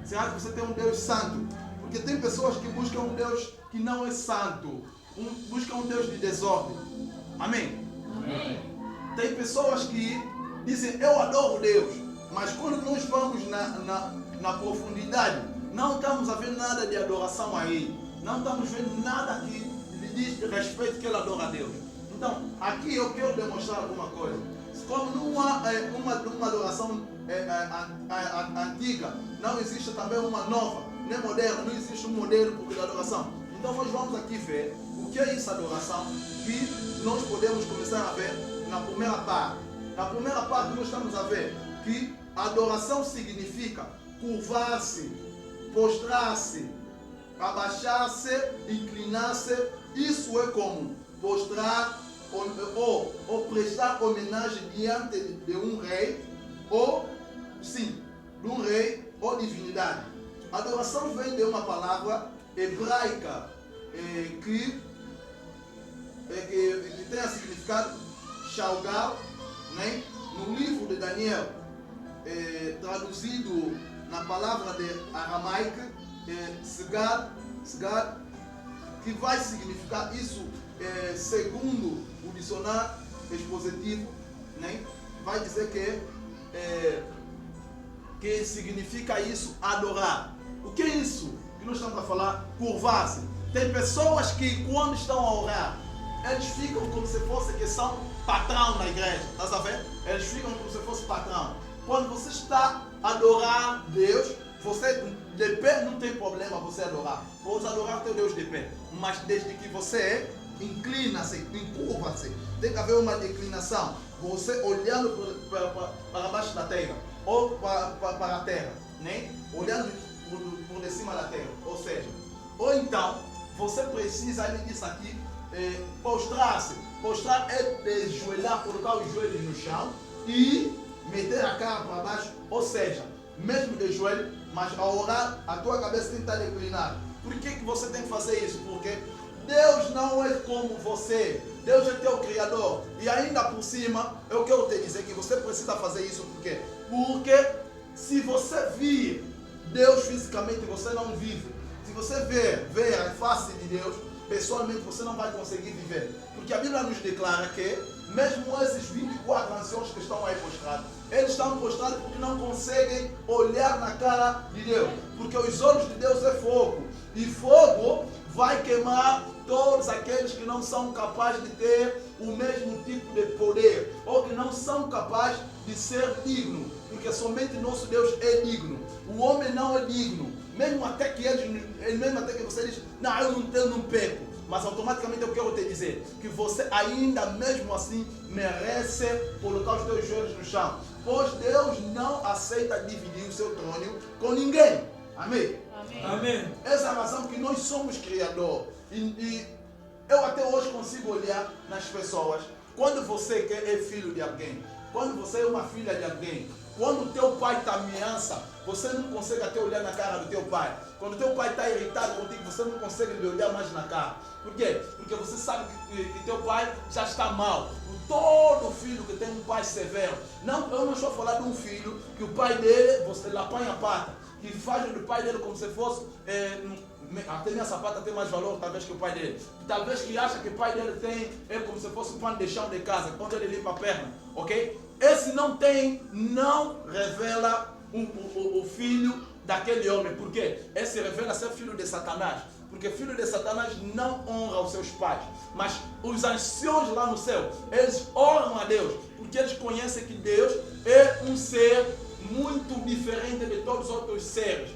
Você acha que você tem um Deus santo? Porque tem pessoas que buscam um Deus que não é santo. Buscam um Deus de desordem. Amém? Amém. Tem pessoas que dizem, eu adoro Deus. Mas quando nós vamos na profundidade, não estamos a ver nada de adoração aí. Não estamos vendo nada que lhe diz respeito que ele adora a Deus. Então, aqui eu quero demonstrar alguma coisa. Como numa adoração antiga, não existe também uma nova, nem moderna, não existe um modelo de adoração. Então nós vamos aqui ver o que é essa adoração que nós podemos começar a ver na primeira parte. Na primeira parte nós estamos a ver que adoração significa curvar-se, postrar-se, abaixar-se, inclinar-se. Isso é como postrar ou prestar homenagem diante de um rei, ou sim, de um rei ou divindade. Adoração vem de uma palavra hebraica que tem a significado shalgal, né? No livro de Daniel, traduzido na palavra de aramaica, Sigad, que vai significar isso, segundo o dicionário expositivo, né? Vai dizer que significa isso adorar. O que é isso que nós estamos a falar? Curvar-se. Tem pessoas que quando estão a orar, eles ficam como se fosse que são patrão na igreja. Estás a ver? Eles ficam como se fosse patrão. Quando você está a adorar Deus, você de pé não tem problema você adorar. Pode adorar teu Deus de pé. Mas desde que você inclina-se, encurva-se, tem que haver uma inclinação. Você olhando para baixo da terra, ou para a terra, né? Olhando por cima da terra. Ou seja, ou então, você precisa, ele disse aqui, postrar-se. Postrar é ajoelhar, colocar os joelhos no chão e meter a cara para baixo. Ou seja, mesmo de joelho, mas ao orar, a tua cabeça tem que estar inclinada. Por que você tem que fazer isso? Porque Deus não é como você. Deus é teu Criador. E ainda por cima, eu quero te dizer que você precisa fazer isso. Por quê? Porque se você vir Deus fisicamente, você não vive. Se você ver a face de Deus, pessoalmente você não vai conseguir viver. Porque a Bíblia nos declara que mesmo esses 24 anciãos que estão aí postrados, eles estão postrados porque não conseguem olhar na cara de Deus. Porque os olhos de Deus é fogo. E fogo vai queimar todos aqueles que não são capazes de ter o mesmo tipo de poder, ou que não são capazes de ser dignos, porque somente nosso Deus é digno. O homem não é digno, mesmo até que você diz, não, eu não peco, mas automaticamente eu quero te dizer que você ainda mesmo assim merece colocar os teus joelhos no chão, pois Deus não aceita dividir o seu trono com ninguém. Amém? Amém. Amém. Essa é a razão que nós somos criadores. E eu até hoje consigo olhar nas pessoas. Quando você é filho de alguém, quando você é uma filha de alguém, quando o teu pai te ameaça, você não consegue até olhar na cara do teu pai. Quando o teu pai está irritado contigo, você não consegue lhe olhar mais na cara. Por quê? Porque você sabe que teu pai já está mal. Todo filho que tem um pai severo, eu não estou falando de um filho que o pai dele, você lhe apanha a pata, que faz do pai dele como se fosse, até minha sapata tem mais valor talvez que o pai dele. Talvez que acha que o pai dele é como se fosse um pano de chão de casa, quando ele limpa a perna, ok? Esse não revela o filho daquele homem. Por quê? Esse revela ser filho de Satanás. Porque filho de Satanás não honra os seus pais. Mas os anciãos lá no céu, eles honram a Deus. Porque eles conhecem que Deus é um ser muito diferente de todos os outros seres.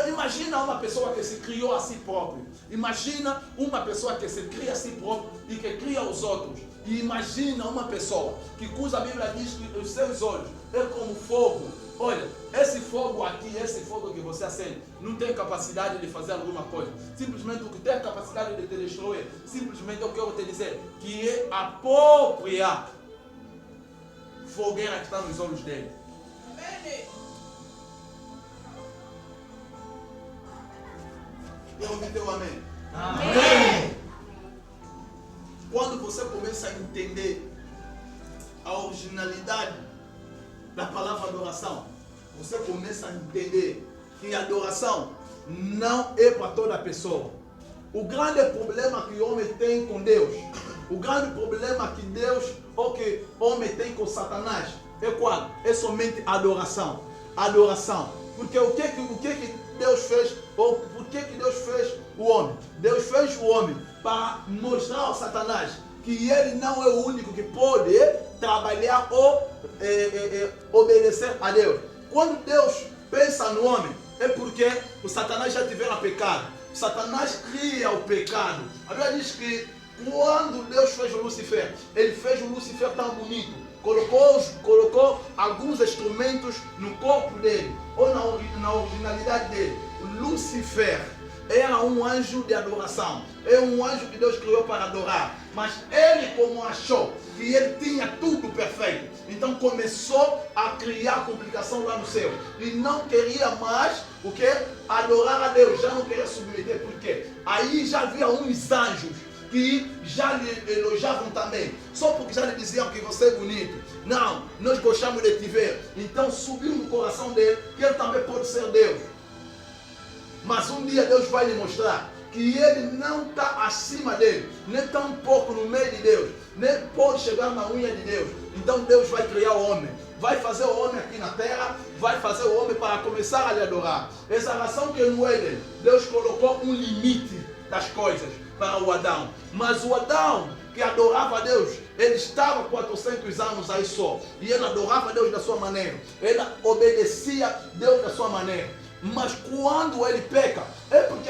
Imagina uma pessoa que se criou a si próprio. Imagina uma pessoa que se cria a si próprio e que cria os outros. E imagina uma pessoa cuja Bíblia diz que os seus olhos é como fogo. Olha, esse fogo aqui, esse fogo que você acende, não tem capacidade de fazer alguma coisa. Simplesmente o que tem capacidade de te destruir, simplesmente eu quero te dizer que é a própria fogueira que está nos olhos dele. Amém. Eu ouvi teu amém. Amém. Quando você começa a entender a originalidade da palavra adoração, você começa a entender que a adoração não é para toda pessoa. O grande problema que o homem tem com Deus, o grande problema que Deus ou que o homem tem com Satanás é qual? É somente adoração. Adoração. Porque o que Deus fez, ou por que Deus fez o homem? Deus fez o homem para mostrar ao Satanás que ele não é o único que pode trabalhar ou obedecer a Deus. Quando Deus pensa no homem, é porque o Satanás já tiveram pecado. O Satanás cria o pecado. A Bíblia diz que quando Deus fez o Lúcifer, ele fez o Lúcifer tão bonito, colocou alguns instrumentos no corpo dele, ou na originalidade dele. O Lúcifer era um anjo de adoração, é um anjo que Deus criou para adorar, mas ele, como achou que ele tinha tudo perfeito, então começou a criar complicação lá no céu e não queria mais o que? Adorar a Deus, já não queria submeter, porque aí já havia uns anjos que já lhe elogiavam também, só porque já lhe diziam que você é bonito. Não, nós gostamos de te ver. Então subiu no coração dele que ele também pode ser Deus. Mas um dia Deus vai lhe mostrar que ele não está acima dele, nem tão pouco no meio de Deus, nem pode chegar na unha de Deus. Então Deus vai criar o homem, vai fazer o homem aqui na terra, vai fazer o homem para começar a lhe adorar. Essa razão que no Éden, Deus colocou um limite das coisas para o Adão. Mas o Adão que adorava a Deus, ele estava 400 anos aí só, e ele adorava a Deus da sua maneira, ele obedecia a Deus da sua maneira. Mas quando ele peca, é porque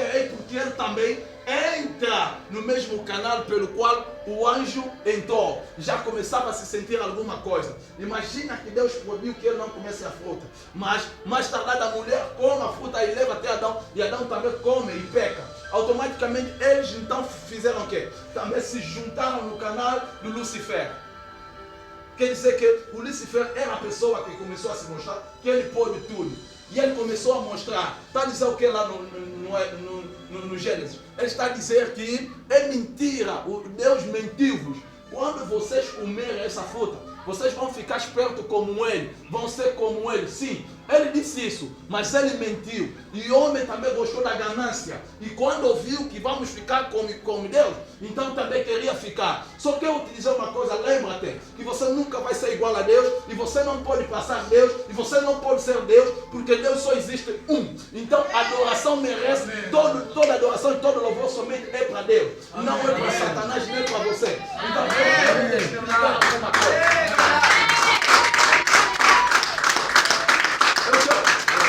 ele também entra no mesmo canal pelo qual o anjo entrou. Já começava a se sentir alguma coisa. Imagina que Deus proibiu que ele não comesse a fruta, mas mais tardada a mulher come a fruta e leva até Adão, e Adão também come e peca. Automaticamente eles então fizeram o quê? Também se juntaram no canal do Lúcifer. Quer dizer que o Lúcifer era a pessoa que começou a se mostrar que ele pode tudo. E ele começou a mostrar, está a dizer o que lá no Gênesis? Ele está a dizer que é mentira, o Deus mentiu-vos. Quando vocês comerem essa fruta, vocês vão ficar espertos como ele, vão ser como ele. Sim, ele disse isso, mas ele mentiu. E o homem também gostou da ganância. E quando ouviu que vamos ficar como Deus, então também queria ficar. Só que eu vou te dizer uma coisa, lembra-te que você nunca vai ser igual a Deus, e você não pode passar Deus, e você não pode ser Deus, porque Deus só existe um. Então a adoração merece, toda adoração e todo louvor somente é para Deus. Amém. Não é para Satanás, nem para você. Então eu quero explicar uma coisa.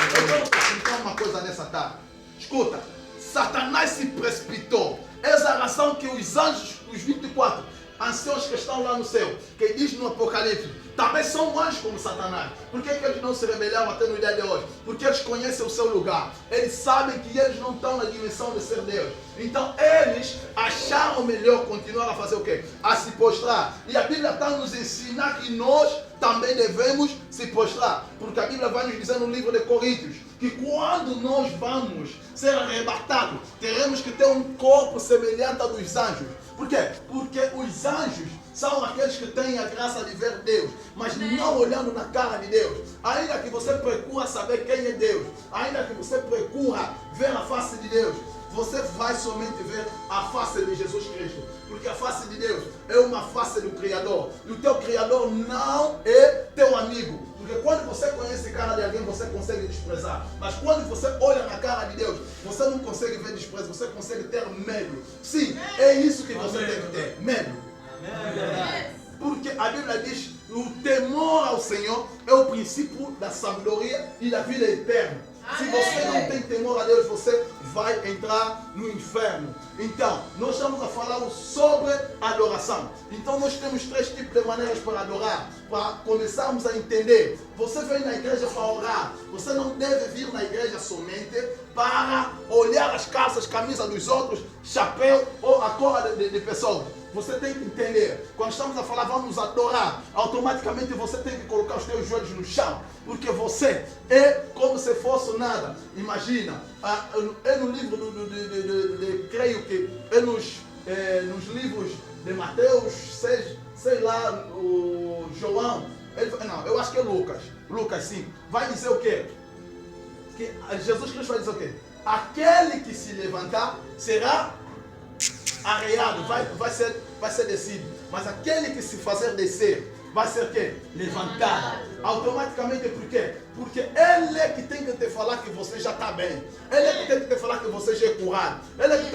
Eu quero explicar uma coisa nessa tarde. Escuta, Satanás se precipitou. Essa é a razão que os anjos, os 24 anciãos que estão lá no céu, que diz no Apocalipse, também são anjos como Satanás. Por que eles não se rebelaram até no dia de hoje? Porque eles conhecem o seu lugar. Eles sabem que eles não estão na dimensão de ser Deus. Então eles acharam melhor continuar a fazer o quê? A se postrar. E a Bíblia está nos ensinar que nós também devemos se postrar. Porque a Bíblia vai nos dizer no livro de Coríntios que quando nós vamos ser arrebatados, teremos que ter um corpo semelhante ao dos anjos. Por quê? Porque os anjos são aqueles que têm a graça de ver Deus, mas não olhando na cara de Deus. Ainda que você procura saber quem é Deus, ainda que você procura ver a face de Deus, você vai somente ver a face de Jesus Cristo. Porque a face de Deus é uma face do Criador. E o teu Criador não é teu amigo. Porque quando você conhece a cara de alguém, você consegue desprezar. Mas quando você olha na cara de Deus, você não consegue ver desprezo, você consegue ter medo. Sim, é isso que você tem que ter, medo. Porque a Bíblia diz, o temor ao Senhor é o princípio da sabedoria e da vida eterna. Se você não tem temor a Deus, você vai entrar no inferno. Então, nós estamos a falar sobre adoração. Então, nós temos 3 tipos de maneiras para adorar, para começarmos a entender. Você vem na igreja para orar. Você não deve vir na igreja somente para olhar as calças, camisas dos outros, chapéu ou a cor de pessoas. Você tem que entender, quando estamos a falar vamos adorar, automaticamente você tem que colocar os teus joelhos no chão, porque você é como se fosse nada. Imagina, é no livro creio que é nos livros de Mateus, sei lá, o João, não, eu acho que é Lucas sim, vai dizer o quê? que Jesus Cristo vai dizer o quê? Aquele que se levantar será arreado, vai ser descido. Mas aquele que se fazer descer vai ser o quê? Levantado. Automaticamente, por quê? Porque ele é que tem que te falar que você já está bem. Ele é que tem que te falar que você já é curado. Ele é que tem